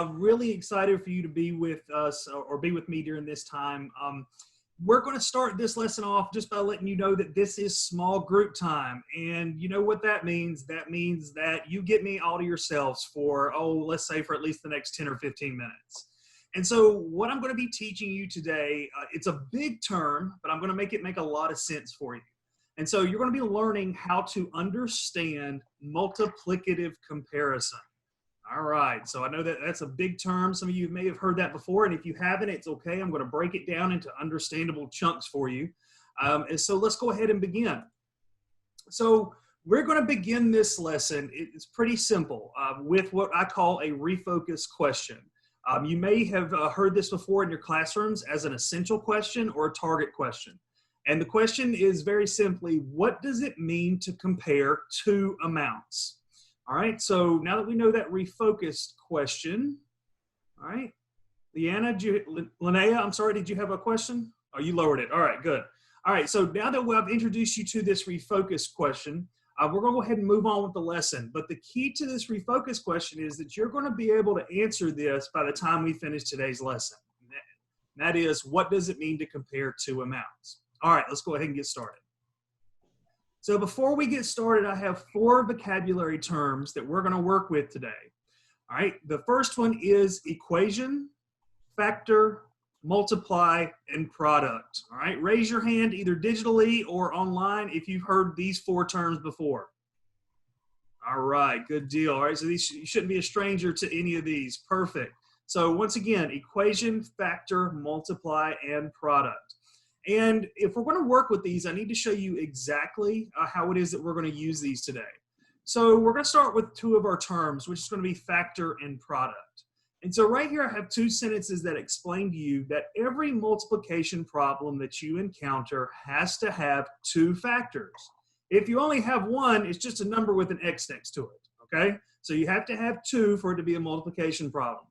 Really excited for you to be with us or be with me during this time. We're going to start this lesson off just by letting you know that this is small group time. And you know what that means? That means that you get me all to yourselves for, let's say for at least the next 10 or 15 minutes. And so what I'm going to be teaching you today, it's a big term, but I'm going to make it make a lot of sense for you. And so you're going to be learning how to understand multiplicative comparison. All right, so I know that that's a big term. Some of you may have heard that before, and if you haven't, it's okay. I'm going to break it down into understandable chunks for you. And so let's go ahead and begin. So we're going to begin this lesson. It's pretty simple with what I call a refocus question. You may have heard this before in your classrooms as an essential question or a target question. And the question is very simply, what does it mean to compare two amounts? All right, so now that we know that refocused question, all right, Linnea, I'm sorry, did you have a question? Oh, you lowered it. All right, good. All right, so now that I've introduced you to this refocused question, we're going to go ahead and move on with the lesson. But the key to this refocused question is that you're going to be able to answer this by the time we finish today's lesson. That is, what does it mean to compare two amounts? All right, let's go ahead and get started. So before we get started, I have 4 vocabulary terms that we're going to work with today. All right, the first one is equation, factor, multiply, and product. All right, raise your hand either digitally or online if you've heard these 4 terms before. All right, good deal. All right, so you shouldn't be a stranger to any of these. Perfect. So once again, equation, factor, multiply, and product. And if we're going to work with these, I need to show you exactly how it is that we're going to use these today. So we're going to start with 2 of our terms, which is going to be factor and product. And so right here, I have 2 sentences that explain to you that every multiplication problem that you encounter has to have 2 factors. If you only have 1, it's just a number with an X next to it, okay? So you have to have 2 for it to be a multiplication problem.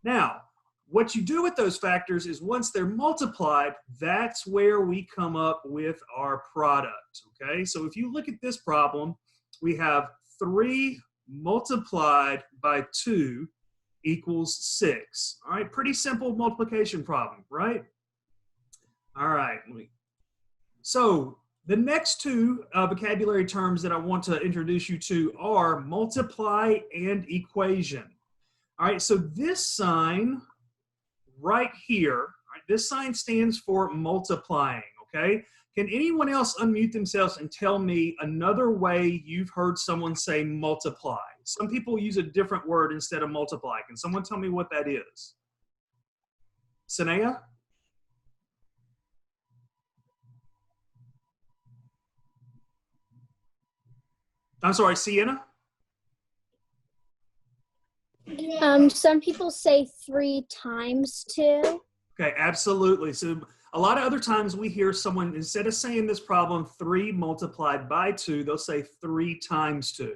Now, what you do with those factors is once they're multiplied, that's where we come up with our product, okay? So if you look at this problem, we have 3 multiplied by 2 equals 6. All right, pretty simple multiplication problem, right? All right, so the next 2 vocabulary terms that I want to introduce you to are multiply and equation. All right, so this sign right here, right, this sign stands for multiplying, okay? Can anyone else unmute themselves and tell me another way you've heard someone say multiply? Some people use a different word instead of multiply. Can someone tell me what that is? Sanaya? I'm sorry, Sienna? Some people say 3 times 2. Okay, absolutely. So a lot of other times we hear someone, instead of saying this problem 3 multiplied by 2, they'll say 3 times 2.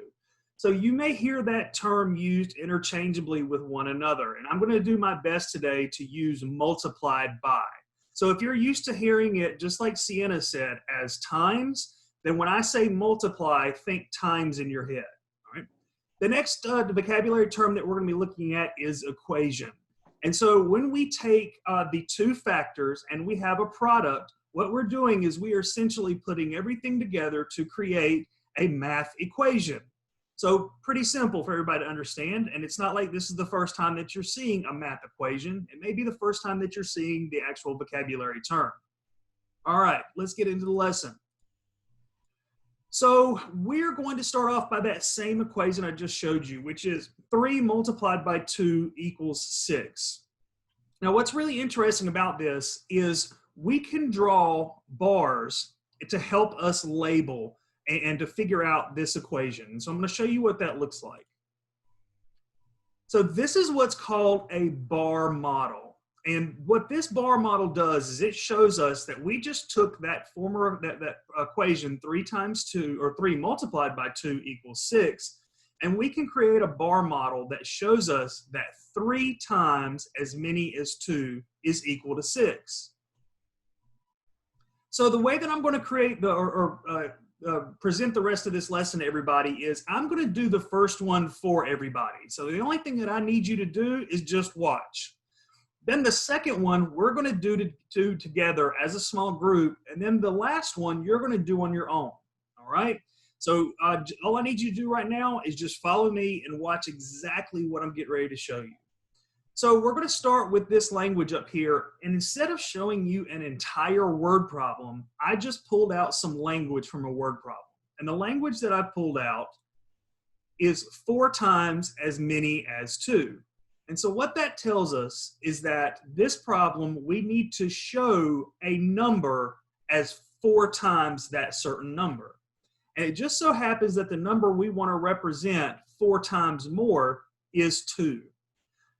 So you may hear that term used interchangeably with one another. And I'm going to do my best today to use multiplied by. So if you're used to hearing it, just like Sienna said, as times, then when I say multiply, think times in your head. The next vocabulary term that we're going to be looking at is equation. And so when we take the 2 factors and we have a product, what we're doing is we are essentially putting everything together to create a math equation. So pretty simple for everybody to understand. And it's not like this is the first time that you're seeing a math equation. It may be the first time that you're seeing the actual vocabulary term. All right, let's get into the lesson. So we're going to start off by that same equation I just showed you, which is 3 multiplied by 2 equals 6. Now, what's really interesting about this is we can draw bars to help us label and to figure out this equation. So I'm going to show you what that looks like. So this is what's called a bar model. And what this bar model does is it shows us that we just took that that equation 3 times 2, or 3 multiplied by 2 equals 6, and we can create a bar model that shows us that 3 times as many as 2 is equal to 6. So the way that I'm going to create present the rest of this lesson to everybody is I'm going to do the first one for everybody. So the only thing that I need you to do is just watch. Then the second one we're going to do together as a small group. And then the last one you're going to do on your own. All right? So all I need you to do right now is just follow me and watch exactly what I'm getting ready to show you. So we're going to start with this language up here. And instead of showing you an entire word problem, I just pulled out some language from a word problem. And the language that I pulled out is 4 times as many as 2. And so what that tells us is that this problem, we need to show a number as 4 times that certain number. And it just so happens that the number we want to represent 4 times more is 2.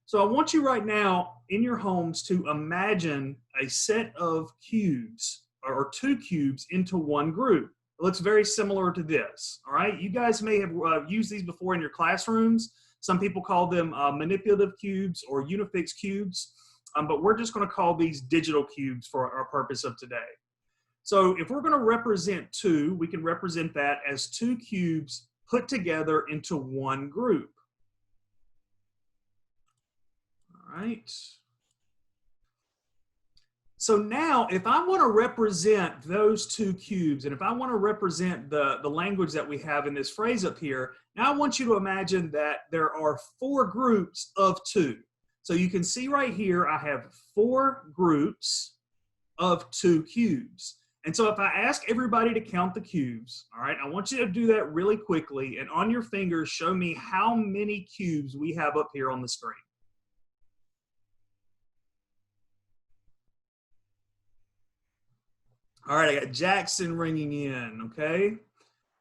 So I want you right now in your homes to imagine a set of cubes or 2 cubes into one group. It looks very similar to this. All right. You guys may have used these before in your classrooms. Some people call them manipulative cubes or unifix cubes, but we're just going to call these digital cubes for our purpose of today. So if we're going to represent 2, we can represent that as 2 cubes put together into one group. All right. So now if I want to represent those 2 cubes, and if I want to represent the language that we have in this phrase up here, now I want you to imagine that there are 4 groups of 2. So you can see right here, I have 4 groups of 2 cubes. And so if I ask everybody to count the cubes, all right, I want you to do that really quickly. And on your fingers, show me how many cubes we have up here on the screen. All right, I got Jackson ringing in, okay?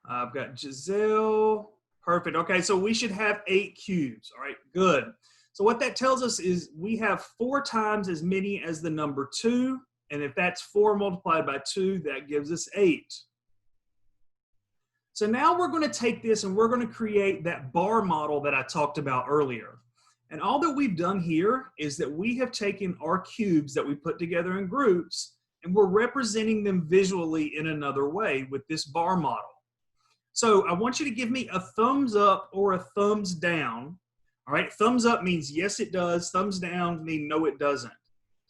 I've got Giselle, perfect. Okay, so we should have 8 cubes, all right, good. So what that tells us is we have 4 times as many as the number 2, and if that's 4 multiplied by 2, that gives us 8. So now we're going to take this and we're going to create that bar model that I talked about earlier. And all that we've done here is that we have taken our cubes that we put together in groups and we're representing them visually in another way with this bar model. So I want you to give me a thumbs up or a thumbs down. All right, thumbs up means yes, it does. Thumbs down means no, it doesn't.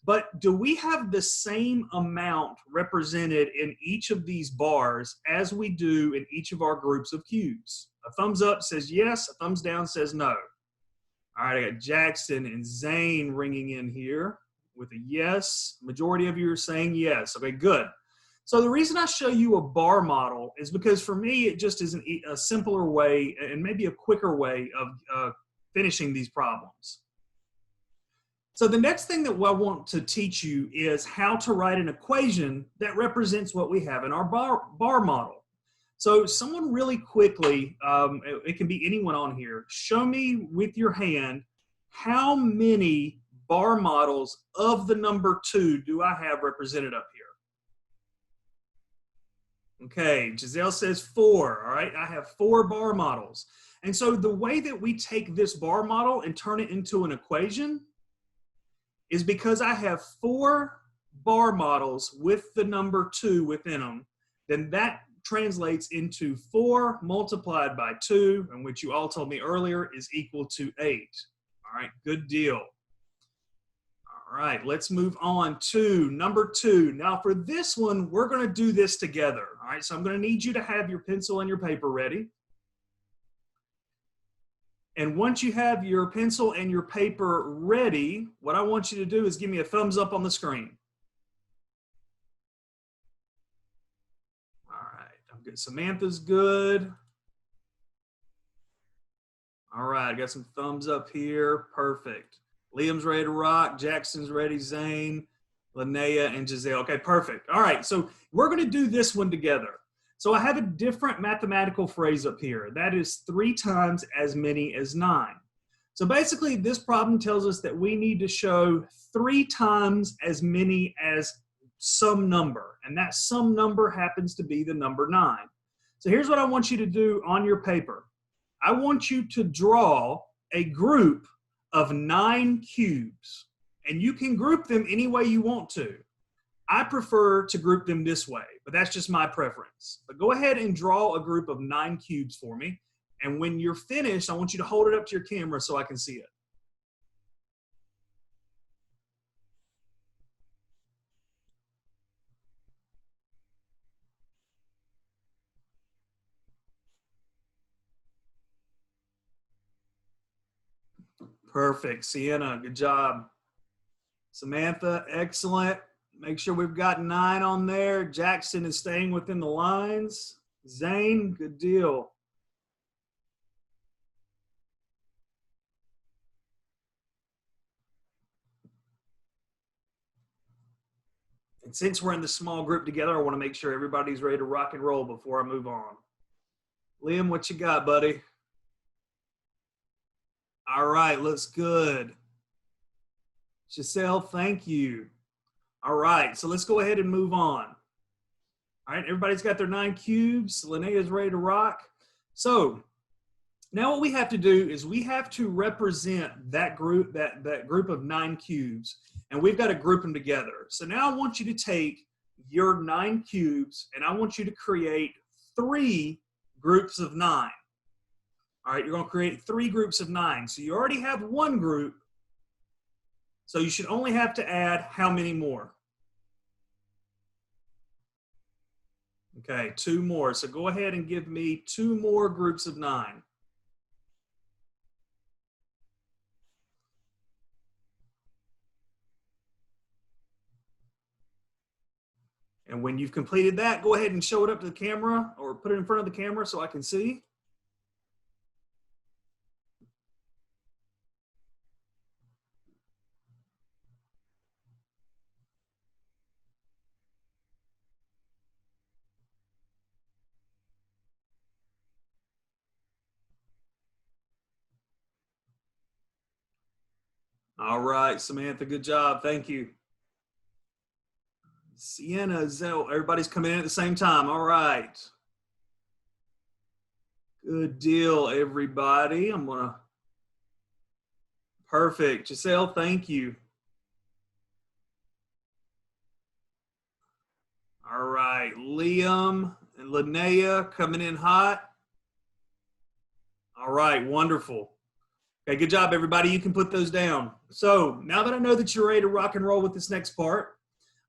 But do we have the same amount represented in each of these bars as we do in each of our groups of cubes? A thumbs up says yes, a thumbs down says no. All right, I got Jackson and Zane ringing in here with a yes. Majority of you are saying yes. Okay, good. So the reason I show you a bar model is because for me, it just is a simpler way and maybe a quicker way of finishing these problems. So the next thing that I want to teach you is how to write an equation that represents what we have in our bar model. So someone really quickly, it can be anyone on here, show me with your hand how many bar models of the number 2 do I have represented up here? Okay, Giselle says 4, all right? I have 4 bar models. And so the way that we take this bar model and turn it into an equation is because I have 4 bar models with the number 2 within them, then that translates into 4 multiplied by 2, and which you all told me earlier is equal to 8. All right, good deal. All right, let's move on to number 2. Now for this one, we're going to do this together. All right, so I'm going to need you to have your pencil and your paper ready. And once you have your pencil and your paper ready, what I want you to do is give me a thumbs up on the screen. All right, I'm good. Samantha's good. All right, I got some thumbs up here. Perfect. Liam's ready to rock. Jackson's ready. Zane, Linnea, and Giselle. Okay, perfect. All right, so we're going to do this one together. So I have a different mathematical phrase up here. That is 3 times as many as 9. So basically, this problem tells us that we need to show 3 times as many as some number. And that some number happens to be the number 9. So here's what I want you to do on your paper. I want you to draw a group of 9 cubes. And you can group them any way you want to. I prefer to group them this way, but that's just my preference. But go ahead and draw a group of 9 cubes for me. And when you're finished, I want you to hold it up to your camera so I can see it. Perfect. Sienna, good job. Samantha, excellent. Make sure we've got 9 on there. Jackson is staying within the lines. Zane, good deal. And since we're in the small group together, I want to make sure everybody's ready to rock and roll before I move on. Liam, what you got, buddy? All right, looks good. Giselle, thank you. All right, so let's go ahead and move on. All right, everybody's got their 9 cubes. Linnea's ready to rock. So now what we have to do is we have to represent that group, that group of 9 cubes, and we've got to group them together. So now I want you to take your 9 cubes and I want you to create 3 groups of 9. All right, you're going to create 3 groups of 9. So you already have 1 group, so you should only have to add how many more? Okay, 2 more. So go ahead and give me 2 more groups of 9. And when you've completed that, go ahead and show it up to the camera or put it in front of the camera so I can see. All right, Samantha, good job. Thank you. Sienna, Zell, everybody's coming in at the same time. All right. Good deal, everybody. Perfect. Giselle, thank you. All right, Liam and Linnea coming in hot. All right, wonderful. Okay, good job, everybody. You can put those down. So now that I know that you're ready to rock and roll with this next part,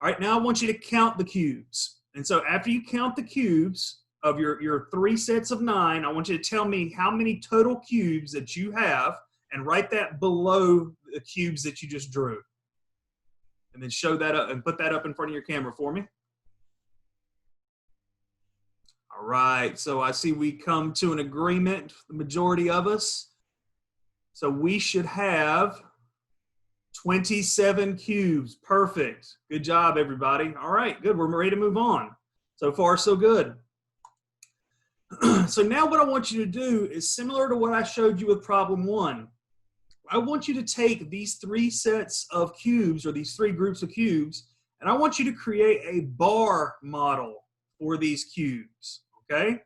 all right, now I want you to count the cubes. And so after you count the cubes of your 3 sets of 9, I want you to tell me how many total cubes that you have and write that below the cubes that you just drew. And then show that up and put that up in front of your camera for me. All right, so I see we come to an agreement, the majority of us. So we should have 27 cubes. Perfect. Good job, everybody. All right, good. We're ready to move on. So far, so good. So now what I want you to do is similar to what I showed you with problem 1. I want you to take these 3 sets of cubes or these 3 groups of cubes, and I want you to create a bar model for these cubes, okay?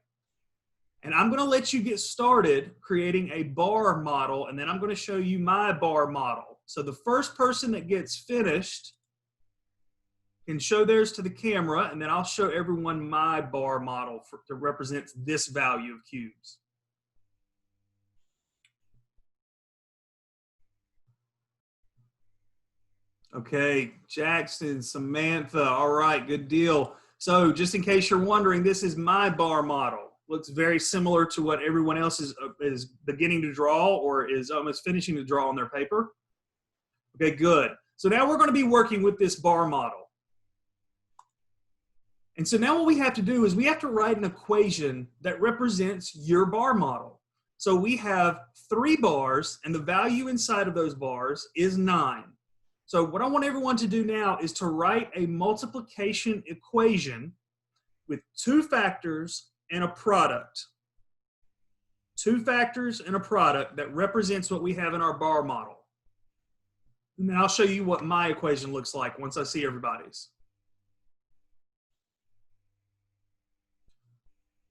And I'm going to let you get started creating a bar model, and then I'm going to show you my bar model. So the first person that gets finished can show theirs to the camera, and then I'll show everyone my bar model that represents this value of cubes. Okay, Jackson, Samantha, all right, good deal. So just in case you're wondering, this is my bar model. Looks very similar to what everyone else is beginning to draw or is almost finishing to draw on their paper. Okay, good. So now we're going to be working with this bar model. And so now what we have to do is we have to write an equation that represents your bar model. So we have 3 bars, and the value inside of those bars is 9. So what I want everyone to do now is to write a multiplication equation with 2 factors and a product. 2 factors and a product that represents what we have in our bar model. And then I'll show you what my equation looks like once I see everybody's.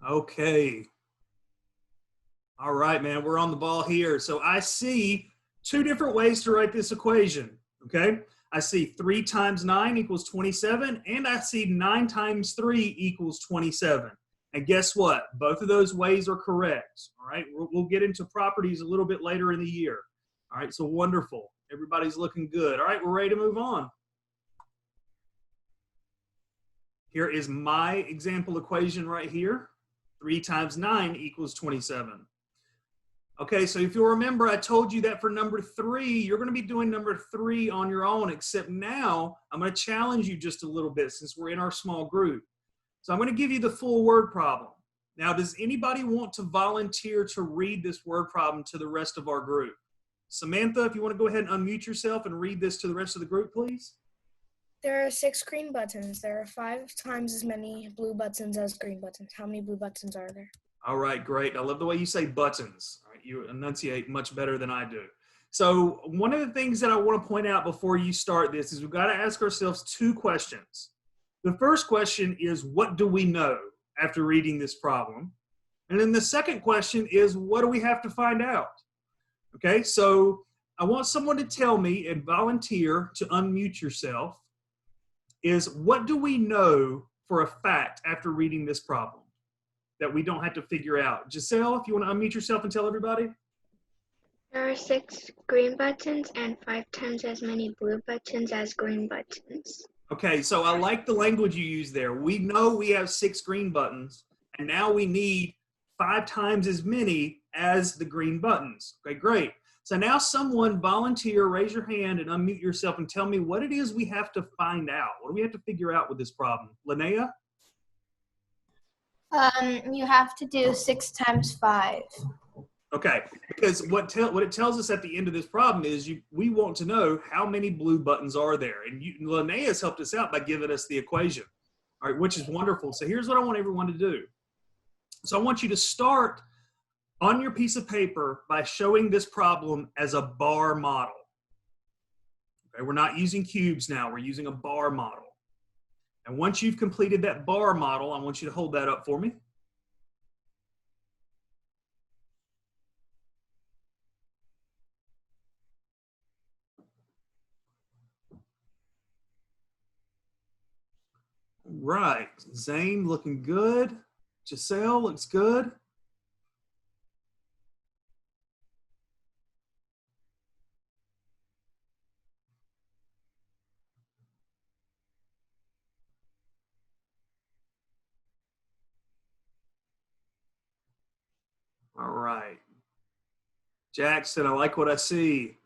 Okay. All right, man, we're on the ball here. So I see 2 different ways to write this equation, okay? I see 3 times 9 equals 27, and I see 9 times 3 equals 27. And guess what? Both of those ways are correct. All right, we'll get into properties a little bit later in the year. All right, so wonderful. Everybody's looking good. All right, we're ready to move on. Here is my example equation right here. 3 times 9 equals 27. Okay, so if you'll remember, I told you that for number 3, you're going to be doing number 3 on your own, except now I'm going to challenge you just a little bit since we're in our small group. So I'm going to give you the full word problem. Now, does anybody want to volunteer to read this word problem to the rest of our group? Samantha, if you want to go ahead and unmute yourself and read this to the rest of the group, please. There are 6 green buttons. There are 5 times as many blue buttons as green buttons. How many blue buttons are there? All right, great. I love the way you say buttons. All right, you enunciate much better than I do. So one of the things that I want to point out before you start this is we've got to ask ourselves 2 questions. The first question is, what do we know after reading this problem? And then the second question is, what do we have to find out? Okay, so I want someone to tell me and volunteer to unmute yourself is, what do we know for a fact after reading this problem that we don't have to figure out? Giselle, if you want to unmute yourself and tell everybody. There are 6 green buttons and 5 times as many blue buttons as green buttons. Okay, so I like the language you use there. We know we have 6 green buttons, and now we need 5 times as many as the green buttons. Okay, great. So now someone volunteer, raise your hand and unmute yourself and tell me what it is we have to find out. What do we have to figure out with this problem? Linnea? You have to do 6 times 5. Okay, because what it tells us at the end of this problem is we want to know how many blue buttons are there. And Linnea has helped us out by giving us the equation, all right, which is wonderful. So here's what I want everyone to do. So I want you to start on your piece of paper by showing this problem as a bar model. Okay, we're not using cubes now, we're using a bar model. And once you've completed that bar model, I want you to hold that up for me. Right, Zane looking good. Giselle looks good. All right. Jackson, I like what I see.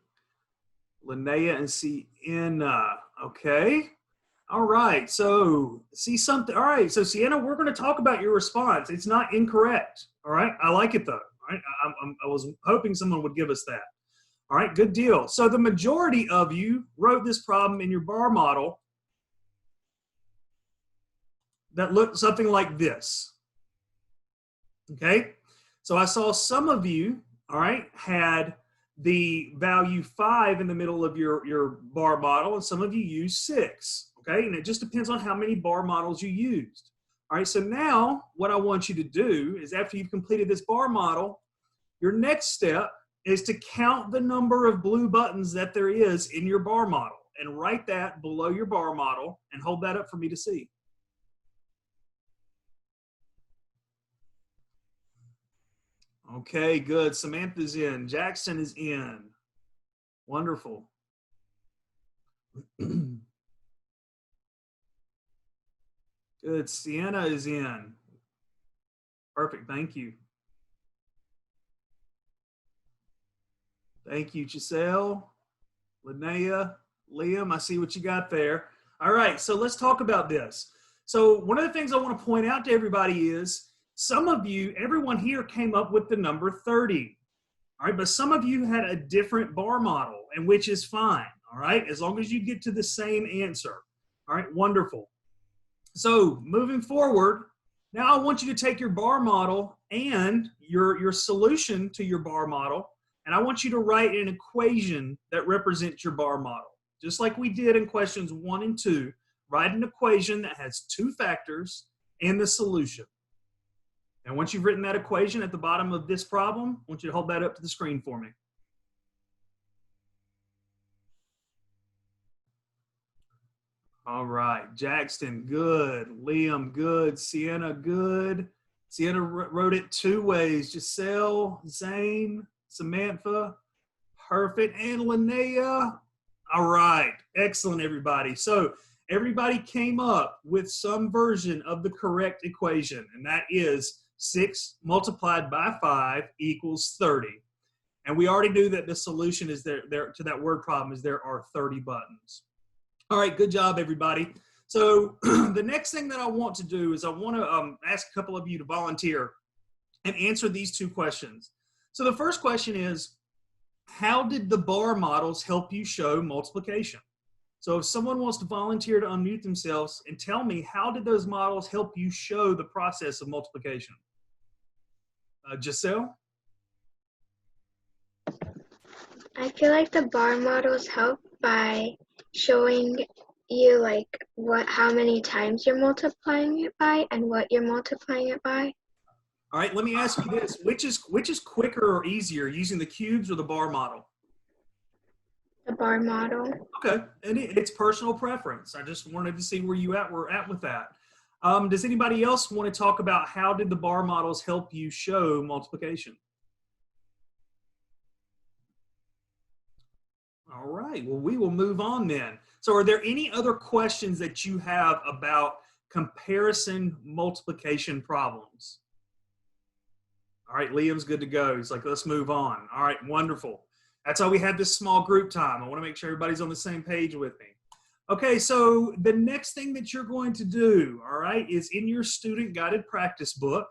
Linnea and Sienna. Okay. All right. So see something. All right. So Sienna, we're going to talk about your response. It's not incorrect. All right. I like it though. All right. I was hoping someone would give us that. All right. Good deal. So the majority of you wrote this problem in your bar model that looked something like this. Okay. So I saw some of you, all right, had the value 5 in the middle of your bar model, and some of you used 6, okay? And it just depends on how many bar models you used. All right, so now what I want you to do is after you've completed this bar model, your next step is to count the number of blue buttons that there is in your bar model and write that below your bar model and hold that up for me to see. Okay, good. Samantha's in. Jackson is in. Wonderful. Good. Sienna is in. Perfect. Thank you. Thank you, Giselle, Linnea, Liam. I see what you got there. All right, so let's talk about this. So one of the things I want to point out to everybody is some of you, everyone here came up with the number 30, all right? But some of you had a different bar model, and which is fine, all right? As long as you get to the same answer, all right? Wonderful. So moving forward, now I want you to take your bar model and your solution to your bar model, and I want you to write an equation that represents your bar model. Just like we did in questions 1 and 2, write an equation that has 2 factors and the solution. And once you've written that equation at the bottom of this problem, I want you to hold that up to the screen for me. All right. Jackson, good. Liam, good. Sienna, good. Sienna wrote it 2 ways. Giselle, Zane, Samantha, perfect. And Linnea. All right. Excellent, everybody. So everybody came up with some version of the correct equation, and that is 6 multiplied by 5 equals 30. And we already knew that the solution is there to that word problem is there are 30 buttons. All right, good job, everybody. So the next thing that I want to do is I want to ask a couple of you to volunteer and answer these 2 questions. So the first question is, how did the bar models help you show multiplication? So if someone wants to volunteer to unmute themselves and tell me, how did those models help you show the process of multiplication? Giselle? I feel like the bar models help by showing you like how many times you're multiplying it by and what you're multiplying it by. All right, let me ask you this. Which is quicker or easier, using the cubes or the bar model? The bar model. Okay, and it's personal preference. I just wanted to see where we're at with that. Does anybody else want to talk about how did the bar models help you show multiplication? All right, well, we will move on then. So are there any other questions that you have about comparison multiplication problems? All right, Liam's good to go. He's like, let's move on. All right, wonderful. That's why we had this small group time. I want to make sure everybody's on the same page with me. Okay, so the next thing that you're going to do, all right, is in your student guided practice book,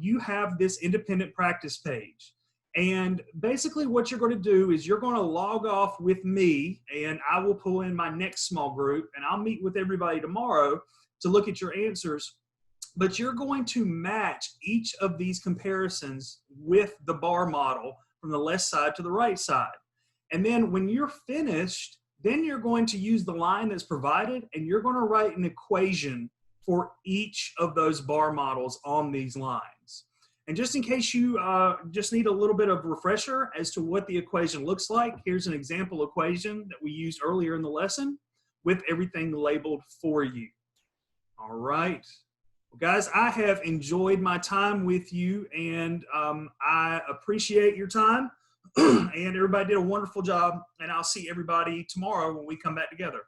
you have this independent practice page. And basically what you're going to do is you're going to log off with me, and I will pull in my next small group, and I'll meet with everybody tomorrow to look at your answers. But you're going to match each of these comparisons with the bar model from the left side to the right side. And then when you're finished, then you're going to use the line that's provided, and you're going to write an equation for each of those bar models on these lines. And just in case you just need a little bit of refresher as to what the equation looks like, here's an example equation that we used earlier in the lesson with everything labeled for you. All right. Well, guys, I have enjoyed my time with you, and I appreciate your time. And everybody did a wonderful job, and I'll see everybody tomorrow when we come back together.